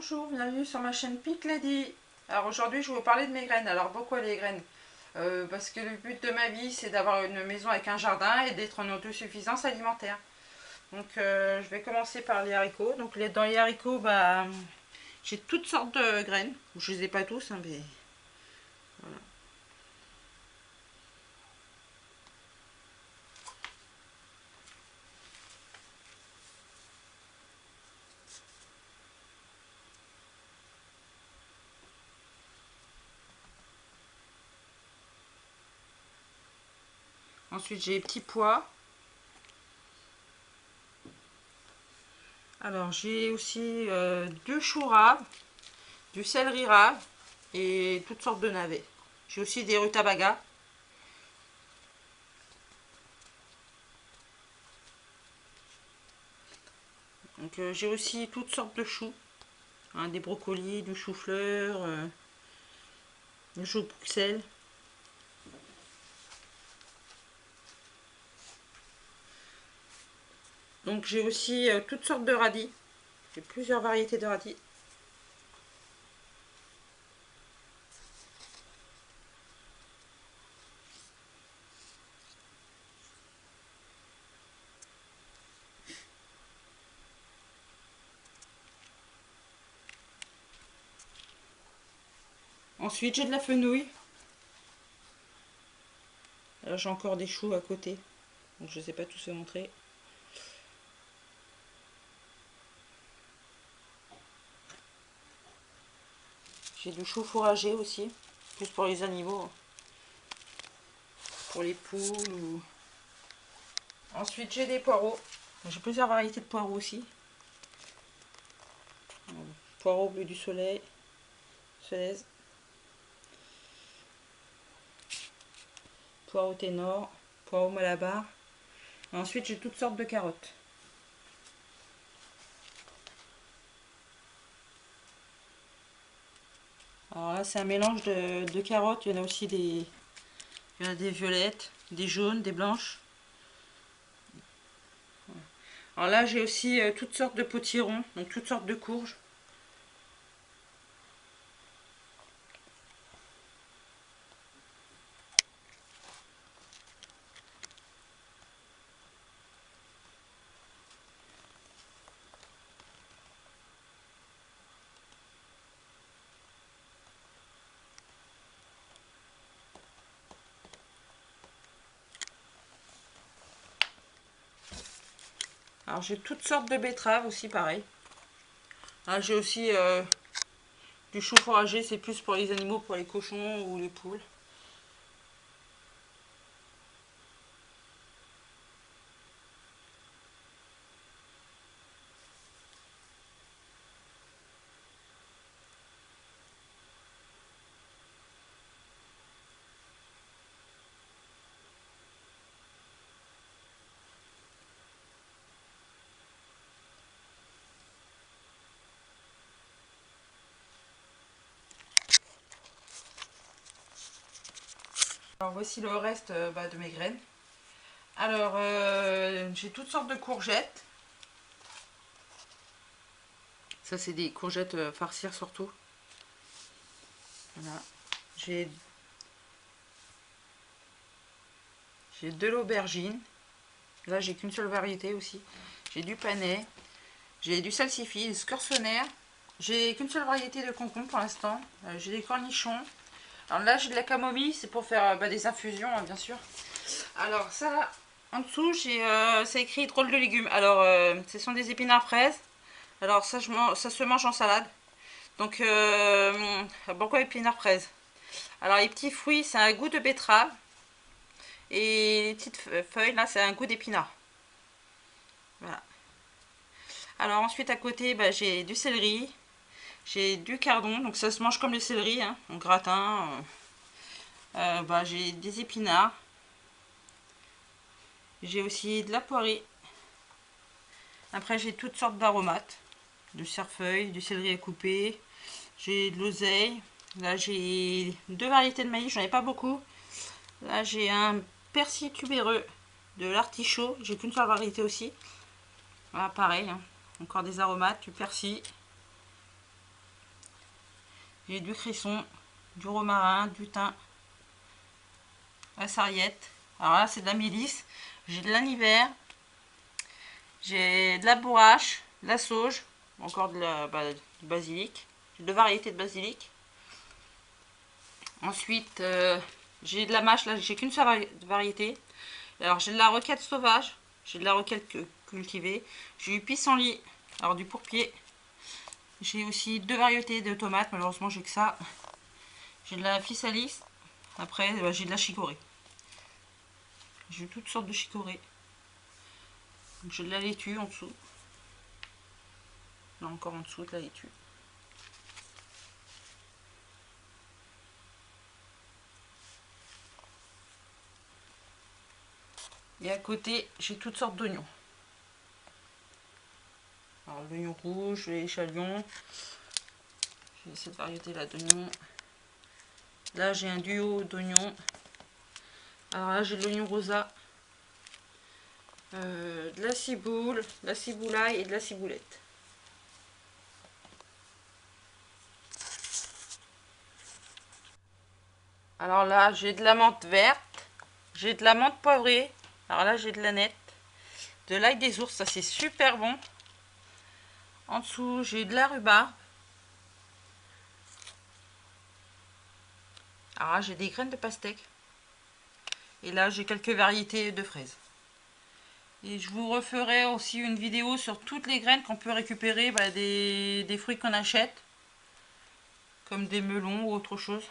Bonjour, bienvenue sur ma chaîne Pink Lady. Alors aujourd'hui je vais vous parler de mes graines. Alors pourquoi les graines? Parce que le but de ma vie c'est d'avoir une maison avec un jardin et d'être en autosuffisance alimentaire. Donc je vais commencer par les haricots. Donc dans les haricots, j'ai toutes sortes de graines. Je les ai pas tous, hein, mais voilà. Ensuite j'ai les petits pois. Alors j'ai aussi deux choux raves, du céleri rave et toutes sortes de navets. J'ai aussi des rutabagas. Donc j'ai aussi toutes sortes de choux, hein, des brocolis, du chou-fleur, du chou Bruxelles. Donc j'ai aussi toutes sortes de radis. J'ai plusieurs variétés de radis. Ensuite j'ai de la fenouil. Là j'ai encore des choux à côté. Donc je ne sais pas tous vous montrer. J'ai du chou fourragé aussi. Plus pour les animaux. Pour les poules ou... Ensuite j'ai des poireaux. J'ai plusieurs variétés de poireaux aussi. Poireaux bleu du soleil. Solaise. Poireaux ténor. Poireaux malabar. Et ensuite j'ai toutes sortes de carottes. Alors là c'est un mélange de carottes. Il y en a aussi il y en a des violettes, des jaunes, des blanches. Alors là j'ai aussi toutes sortes de potirons, donc toutes sortes de courges. Alors j'ai toutes sortes de betteraves aussi pareil. Là j'ai aussi du chou fourragé, c'est plus pour les animaux, pour les cochons ou les poules. Alors voici le reste de mes graines. Alors j'ai toutes sortes de courgettes. Ça c'est des courgettes farcir surtout. Voilà. J'ai de l'aubergine. Là j'ai qu'une seule variété aussi. J'ai du panais. J'ai du salsifis, du scorsonnaire. J'ai qu'une seule variété de concombre pour l'instant. J'ai des cornichons. Alors là j'ai de la camomille, c'est pour faire des infusions hein, bien sûr. Alors ça, en dessous c'est écrit drôle de légumes. Alors ce sont des épinards fraises. Alors ça, ça se mange en salade. Donc pourquoi épinards fraises? Alors les petits fruits c'est un goût de betterave. Et les petites feuilles là c'est un goût d'épinard. Voilà. Alors ensuite à côté j'ai du céleri. J'ai du cardon, donc ça se mange comme le céleri, hein, en gratin. J'ai des épinards. J'ai aussi de la poirée. Après j'ai toutes sortes d'aromates. Du cerfeuil, du céleri à couper. J'ai de l'oseille. Là j'ai deux variétés de maïs, j'en ai pas beaucoup. Là j'ai un persil tubéreux, de l'artichaut. J'ai qu'une seule variété aussi. Voilà pareil, hein. Encore des aromates, du persil. J'ai du cresson, du romarin, du thym, la sarriette. Alors là, c'est de la mélisse. J'ai de l'aniver. J'ai de la bourrache, de la sauge, encore du basilic. J'ai deux variétés de basilic. Ensuite, j'ai de la mâche. Là, j'ai qu'une seule variété. Alors, j'ai de la roquette sauvage. J'ai de la roquette cultivée. J'ai du pissenlit. Alors, du pourpier. J'ai aussi deux variétés de tomates. Malheureusement, j'ai que ça. J'ai de la physalis. Après, j'ai de la chicorée. J'ai toutes sortes de chicorée. J'ai de la laitue en dessous. Là encore en dessous de la laitue. Et à côté, j'ai toutes sortes d'oignons. Alors l'oignon rouge, les échalots. J'ai cette variété là d'oignons. Là j'ai un duo d'oignons. Alors là j'ai de l'oignon rosa. De la ciboule, de la ciboulaille et de la ciboulette. Alors là j'ai de la menthe verte. J'ai de la menthe poivrée. Alors là j'ai de la nette. De l'ail des ours, ça c'est super bon. En dessous j'ai de la rhubarbe. Alors là j'ai des graines de pastèque. Et là j'ai quelques variétés de fraises. Et je vous referai aussi une vidéo sur toutes les graines qu'on peut récupérer des fruits qu'on achète. Comme des melons ou autre chose.